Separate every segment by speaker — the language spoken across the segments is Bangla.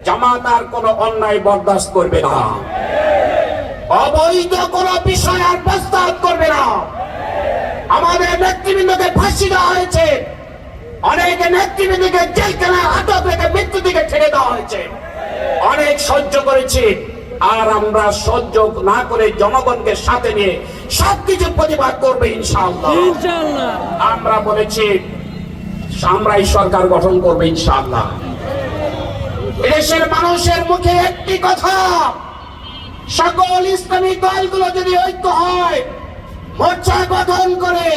Speaker 1: জামাত আর কোনো অন্যায় বরদাস্ত করবে না, অবৈধ কোনো বিষয় আর প্রস্তাব করবে না। আমাদের নেতৃবৃন্দকে ফাঁসি দেওয়া হয়েছে, অনেক নেতৃবৃন্দকে জেলখানায় আটক রেখে মৃত্যু দিকে ঠেলে দেওয়া হয়েছে, অনেক সহ্য করেছি। আর আমরা সহ্য না করে জনগণকে সাথে নিয়ে সবকিছু প্রতিবাদ করবে ইনশাআল্লাহ। আমরা বলেছি আমরাই সরকার গঠন করবে ইনশাআল্লাহ। দেশের মানুষের মুখে একটি কথা, সকল ইসলামী দলগুলো যদি ঐক্য হয়, মোর্চা গঠন করে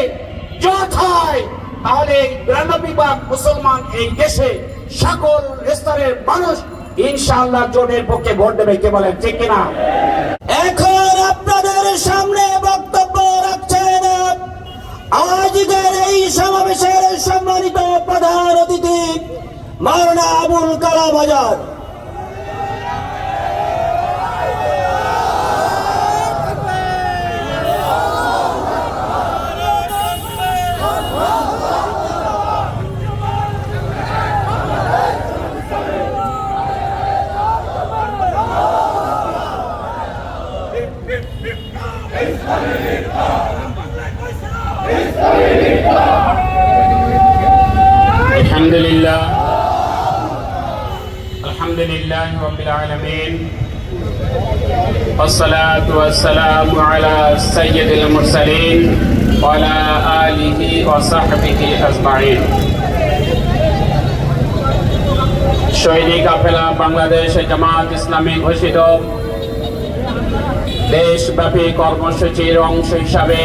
Speaker 1: জোট হয়, তাহলে 92 মুসলমান এই দেশে সকল স্তরের মানুষ ইনশাআল্লাহ জোটের পক্ষে ভোট দেবে। কে বলেন ঠিক কিনা?
Speaker 2: এখন আপনাদের সামনে বক্তব্য রাখছেন আজকের এই সমাবেশের সম্মানিত প্রধান অতিথি মাওলানা আবুল কালাম আজাদ।
Speaker 1: আলহামদুলিল্লাহ, আলহামদুলিল্লাহ রাব্বিল আলামিন, ওয়াসসালাতু ওয়াসসালামু আলা সাইয়্যিদিল মুরসালিন ওয়া আলা আলিহি ওয়া সাহবিহি আজমাইন। শহীদি কাফেলা বাংলাদেশ জামাত ইসলামী ঘোষিত দেশব্যাপী কর্মসূচির অংশ হিসাবে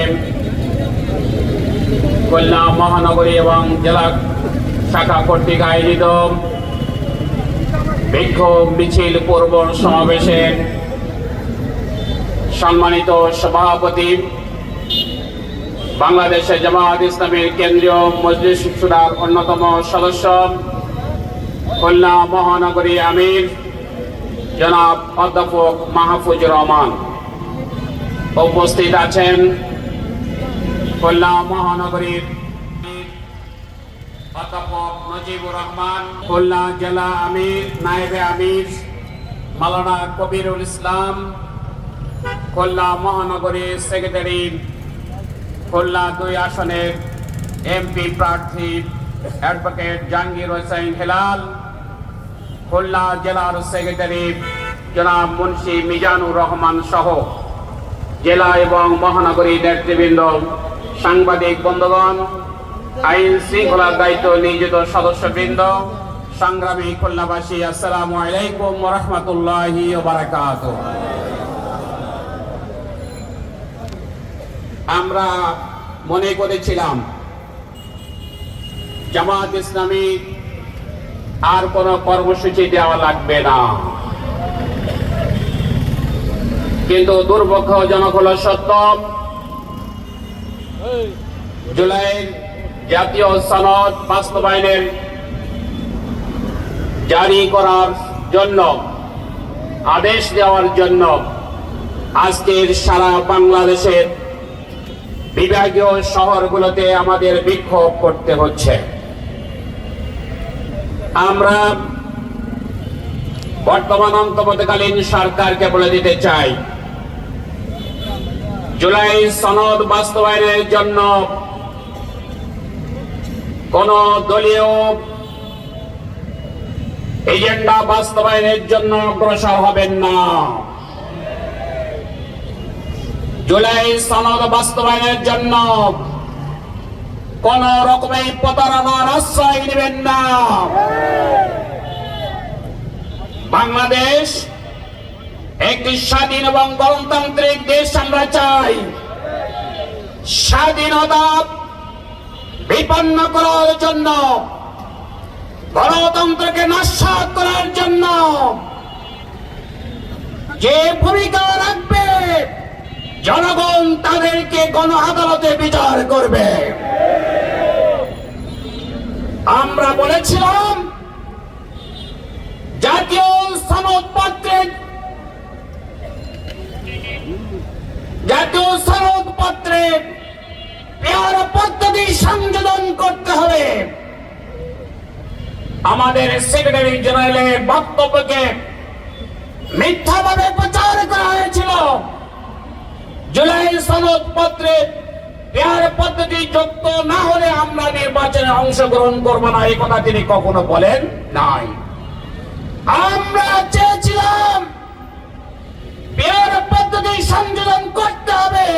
Speaker 1: খুলনা মহানগরী এবং জেলা শাখা কর্তৃক আয়োজিত বিক্ষোভ মিছিল পূর্ব সমাবেশের সম্মানিত সভাপতি, বাংলাদেশের জামাত ইসলামীর কেন্দ্রীয় মজলিস শুরার অন্যতম সদস্য, খুলনা মহানগরী আমির জনাব অধ্যাপক মাহফুজুর রহমান, উপস্থিত আছেন খুলনা মহানগরীর অধ্যাপক নজিবুর রহমান, খুলনা জেলা আমির নায়েবে আমির মাওলানা কবিরুল ইসলাম, খুলনা মহানগরীর সেক্রেটারি, খুলনা 2 আসনের এমপি প্রার্থী অ্যাডভোকেট জাহাঙ্গীর হোসেন হেলাল, খুলনা জেলার সেক্রেটারি জনাব মুন্সি মিজানুর রহমান সহ জেলা এবং মহানগরী নেতৃবৃন্দ, সাংবাদিক বন্ধুগণ, আইন শৃঙ্খলার দায়িত্ব নিয়োজিত সদস্যবৃন্দ, সংগ্রামী খুলনাবাসী, আসসালামু আলাইকুম ওয়া রাহমাতুল্লাহি ওয়া বারাকাতুহু। আমরা মনে করেছিলাম জামাত ইসলামী আর কোনো কর্মসূচি দেওয়া লাগবে না, কিন্তু দুর্ভাগ্যজনক হলো সত্য, জুলাইয়ের জাতীয় সনদ বাস্তবায়নের জারি করার জন্য আদেশ দেওয়ার জন্য আজকের সারা বাংলাদেশের বিভাগীয় শহরগুলোতে আমাদের বিক্ষোভ করতে হচ্ছে। আমরা বর্তমান অন্তর্বর্তীকালীন সরকারকে বলে দিতে চাই, জুলাই সনদ বাস্তবায়নের জন্য কোন দলীয় এজেন্ডা বাস্তবায়নের জন্য অগ্রসর হবেন না। জুলাই সনদ বাস্তবায়নের জন্য কোন রকমের প্রতারণার আশ্রয় নেবেন না। বাংলাদেশ একটি স্বাধীন এবং গণতান্ত্রিক দেশ আমরা চাই। স্বাধীনতা বিপন্ন করার জন্য, গণতন্ত্রকে নস্যাৎ করার জন্য যে ভূমিকা রাখবে, জনগণ তাদেরকে গণ আদালতে বিচার করবে। আমরা বলেছিলাম জাতীয় সনদপত্রে পেয়ার পদ্ধতি সংযোজন করতে হবে। আমাদের সেক্রেটারি জেনারেলের বক্তব্যকে মিথ্যাভাবে প্রচার করা হয়েছিল। জুলাই সনদ পত্রে পেয়ার পদ্ধতি যুক্ত না হলে আমরা নির্বাচনে অংশগ্রহণ করব না, এই কথা তিনি কখনো বলেন নাই। আমরা চেয়েছিলাম পেয়ার পদ্ধতি সংযোজন করতে হবে,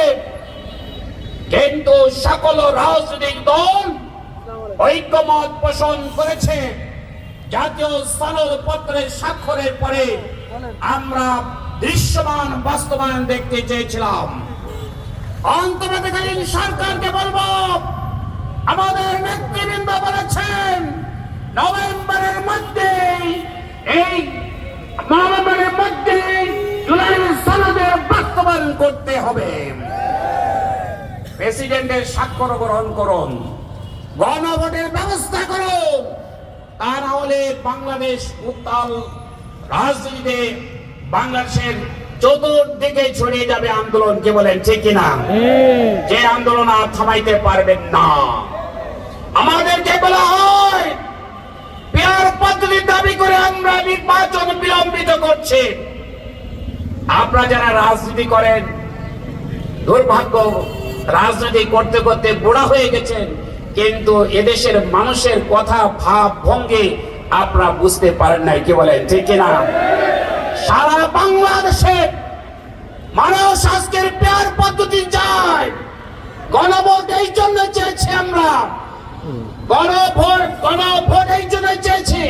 Speaker 1: কিন্তু সকল রাজনৈতিক দল ঐক্যমত পোষণ করেছে। জাতীয় সনদ পত্রে স্বাক্ষরের পরে আমরা দৃশ্যমান বাস্তবায়ন দেখতে চেয়েছিলাম। অন্তর্বর্তীকালীন সরকারকে বলবো, আমাদের নেতৃবৃন্দ বলেছেন নভেম্বরের মধ্যে জুলাই সনদের বাস্তবায়ন করতে হবে। প্রেসিডেন্টের স্বাক্ষর গ্রহণ করুন, গণভোটের ব্যবস্থা করুন, তা না হলে বাংলাদেশ উত্তাল রাজনীতিতে বাংলাদেশের চতুর্দিকে ছড়িয়ে যাবে আন্দোলন। কে বলেন ঠিক কিনা? যে আন্দোলন আর থামাইতে পারবেন না। আমাদেরকে বলা হয় পেয়ার পদ্ধতির দাবি করে আমরা নির্বাচন বিলম্বিত করছি। আপনারা যারা রাজনীতি করেন, দুর্ভাগ্য রাজনীতি করতে করতে বুড়া হয়ে গেছেন, কিন্তু এদেশের মানুষের কথা ভাব ভঙ্গি আপনারা বুঝতে পারেন নাই। কি বলেন ঠিক কিনা? সারা বাংলাদেশে মানুষ আজকের পেয়ার পদ্ধতি চায়। গণভোট এই জন্য চেয়েছি আমরা, গণভোট এই জন্য চেয়েছি।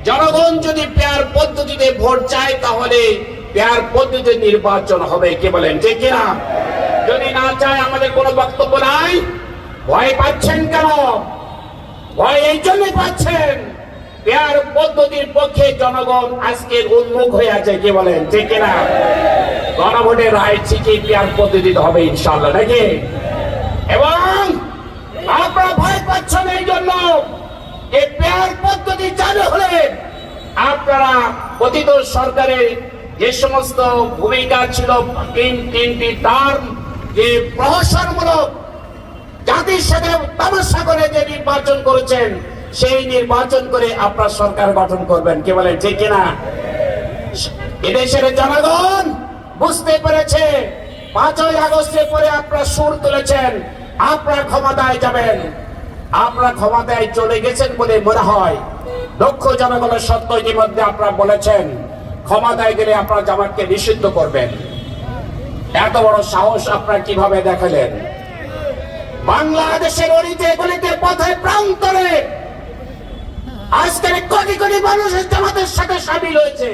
Speaker 1: জনগণ যদি পেয়ার পদ্ধতিতে ভোট চায় তাহলে পেয়ার পদ্ধতিতে নির্বাচন হবে। কে বলেন ঠিক কিনা? যদি না চায় আমাদের কোনো বক্তব্য নাই। ভয় পাচ্ছেন কেন? ভয় এই জন্যই পাচ্ছেন, পেয়ার পদ্ধতির পক্ষে জনগণ আজকে উন্মুখ হয়ে আছে। কি বলেন ঠিক কিনা? গণভোটের রায় ঠিকই পেয়ার পদ্ধতিতে হবে ইনশাআল্লাহ, নাকি? এবং আপনারা ভয় পাচ্ছেন এই জন্য এই পেয়ার পদ্ধতি চালু হলে আপনারা অতীত সরকারের যে সমস্ত ভূমিকা ছিল, তিনটি টার্ম যে প্রহসনমূলক জাতির সাথে তামাশা করে যে নির্বাচন করেছেন, সেই নির্বাচন করে আপনার সরকার গঠন করবেন। কে বলেন ঠিক কিনা? এদেশের জনগণ বুঝতে পেরেছে 5ই আগস্টের পরে আপনারা সুর তুলেছেন, আপনারা ক্ষমতায় যাবেন। আপনারা ক্ষমতায় চলে গেছেন বলে মনে হয়। দক্ষ জনগণের সত্য ইতিমধ্যে আপনারা বলেছেন ক্ষমতায় গেলে আপনারা জামাতকে নিষিদ্ধ করবেন। এত বড় সাহস আপনারা কিভাবে দেখালেন? বাংলাদেশের অলিতে গলিতে পথে প্রান্তরে আজকের কোটি কোটি মানুষের জামাতের সাথে শামিল হয়েছে।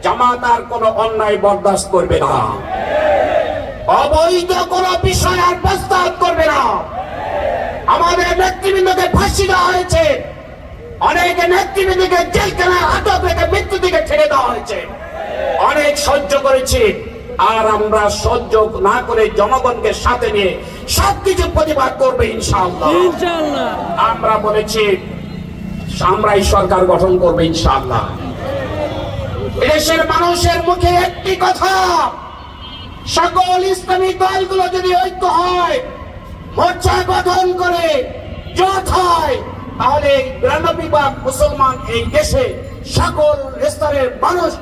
Speaker 1: জামাত আর কোন অন্যায় বরদাস্ত করবে না, অবৈধ কোন বিষয় আর প্রস্তাব করবে না। আমাদের নেতৃবৃন্দকে ফাঁসি দেওয়া হয়েছে, অনেক নেতৃবৃন্দকে জেলখানায় আটক রেখে মৃত্যু দিকে ঠেলে দেওয়া হয়েছে। অনেক সহ্য করেছি, আর আমরা সহ্য না করে জনগণকে সাথে নিয়ে সবকিছু প্রতিবাদ করবে ইনশাআল্লাহ। আমরা বলেছি আমরাই সরকার গঠন করবে ইনশাআল্লাহ। দেশের মানুষের মুখে একটি কথা, সকল ইসলামী দলগুলো যদি ঐক্য হয়, মোর্চা গঠন করে জোট হয়, তাহলে 92% মুসলমান এই দেশে সকল স্তরের মানুষ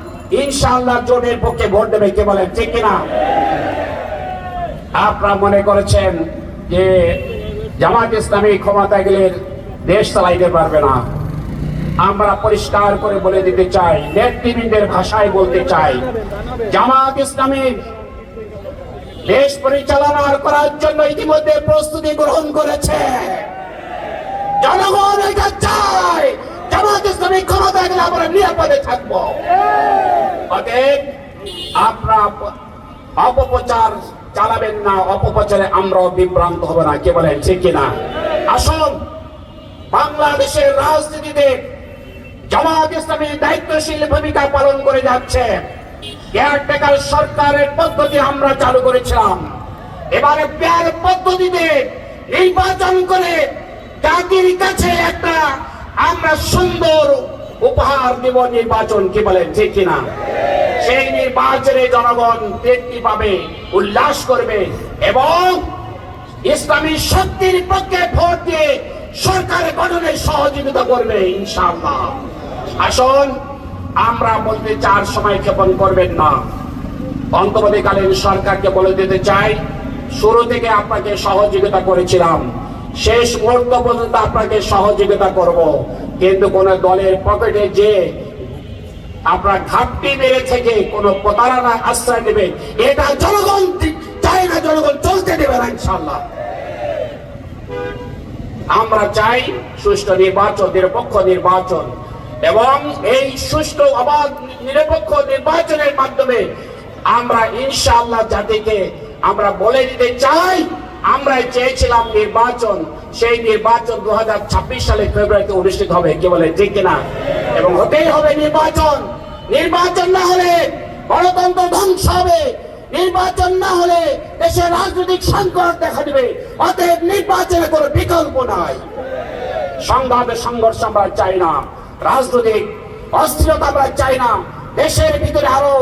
Speaker 1: ইনশাআল্লাহ জোটের পক্ষে ভোট দেবে। কে বলেন ঠিক কিনা? আপনারা মনে করেছেন যে জামাত ইসলামী ক্ষমতায় গেলে দেশ চালাইতে পারবে না। আমরা পরিষ্কার করে বলে দিতে চাই, নেতৃবৃন্দের ভাষায় বলতে চাই, জামাত ইসলামী দেশ পরিচালনা করার জন্য ইতিমধ্যে প্রস্তুতি গ্রহণ করেছে। জনগণ এটা চায় জামাত ইসলামী ক্ষমতায় গেলে আমরা নিরাপদে থাকবো। অতএব আপনারা অপপ্রচার চালাবেন না, অপপ্রচারে আমরাও বিভ্রান্ত হব না। কে বলেন ঠিক কিনা? আসুন, বাংলাদেশের রাজনীতিতে জামাত ইসলামী দায়িত্বশীল ভূমিকা পালন করে যাচ্ছে। কেয়ারটেকার সরকারের পদ্ধতি আমরা চালু করেছিলাম, এবারে পেয়ার পদ্ধতিতে নির্বাচন করে জাতির কাছে একটা আমরা সুন্দর উপহার দেব নির্বাচন। কি বলেন ঠিক কিনা? সেই নির্বাচনে জনগণ তৃপ্তি পাবে, উল্লাস করবে এবং ইসলামী শক্তির পক্ষে ভোট দিয়ে সরকার গঠনে সহযোগিতা করবে ইনশাআল্লাহ। আসুন আমরা বলতে চার সময় ক্ষেপণ করবেন না। অন্তর্বর্তীকালীন সরকারকে বলে দিতে চাই, শুরু থেকে আপনাকে সহযোগিতা করেছিলাম, শেষ মুহূর্ত পর্যন্ত আপনাকে সহযোগিতা করব, কিন্তু কোন দলের পকেটে যে আপনার ঘাপটি মেরে থেকে কোন প্রতারণা আশ্রয় নেবে এটা জনগণ চায় না, জনগণ চলতে দেবে না ইনশাআল্লাহ। আমরা চাই সুষ্ঠু নির্বাচন, নিরপেক্ষ নির্বাচন, এবং এই সুষ্ঠু অবাধ নিরপেক্ষ নির্বাচনের মাধ্যমে আমরা ইনশাআল্লাহ জাতিকে আমরা বলে দিতে চাই, আমরা চেয়েছিলাম নির্বাচন, সেই নির্বাচন 2026 সালে ফেব্রুয়ারিতে অনুষ্ঠিত হবে, কি বলে ঠিক কিনা? এবং হতেই হবে নির্বাচন। নির্বাচন না হলে গণতন্ত্র ধ্বংস হবে, নির্বাচন না হলে দেশের রাজনৈতিক সংকট দেখা দিবে। অতএব নির্বাচনের কোনো বিকল্প নাই। সংঘাত সংঘর্ষ আমরা চাই না, রাজনৈতিক অস্থিরতা আমরা চাই না, দেশের ভিতরে আরো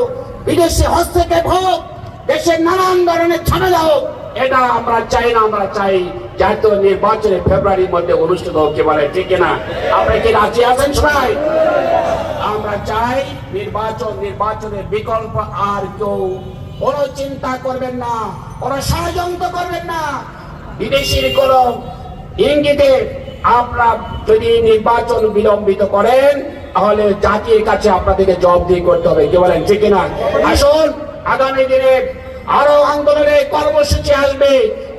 Speaker 1: বিদেশি হস্তক্ষেপ হোক, দেশের নানান ধরনের ঝামেলা হোক, এটা আমরা চাই না। আমরা চাই জাতীয় নির্বাচনে ফেব্রুয়ারির মধ্যে অনুষ্ঠিত হোক, কি বলে ঠিক কিনা? আপনি কি রাজি আছেন সবাই? আমরা চাই নির্বাচন, নির্বাচনের বিকল্প আর কেউ কোনো চিন্তা করবেন না, কোনো ষড়যন্ত্র করবেন না। বিদেশির কোন ইঙ্গিতে আপনারা যদি নির্বাচন বিলম্বিত করেন তাহলে জাতির কাছে আপনাদেরকে জবাবদিহি করতে হবে, কি বলেন ঠিক কিনা? আসুন আগামী দিনে আরো আন্দোলনের কর্মসূচি আসবে,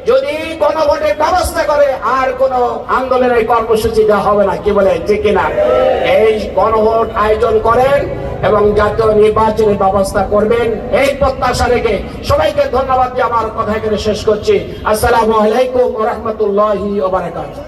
Speaker 1: যদি গণভোটের ব্যবস্থা করে আর কোন আন্দোলনের কর্মসূচি দেওয়া হবে না, কি বলেন ঠিক কিনা? এই গণভোট আয়োজন করেন এবং জাতীয় নির্বাচনের ব্যবস্থা করবেন, এই প্রত্যাশা রেখে সবাইকে ধন্যবাদ দিয়ে আমার কথা এখানে শেষ করছি। আসসালামু আলাইকুম ওয়া রাহমাতুল্লাহি ওয়া বারাকাতুহু।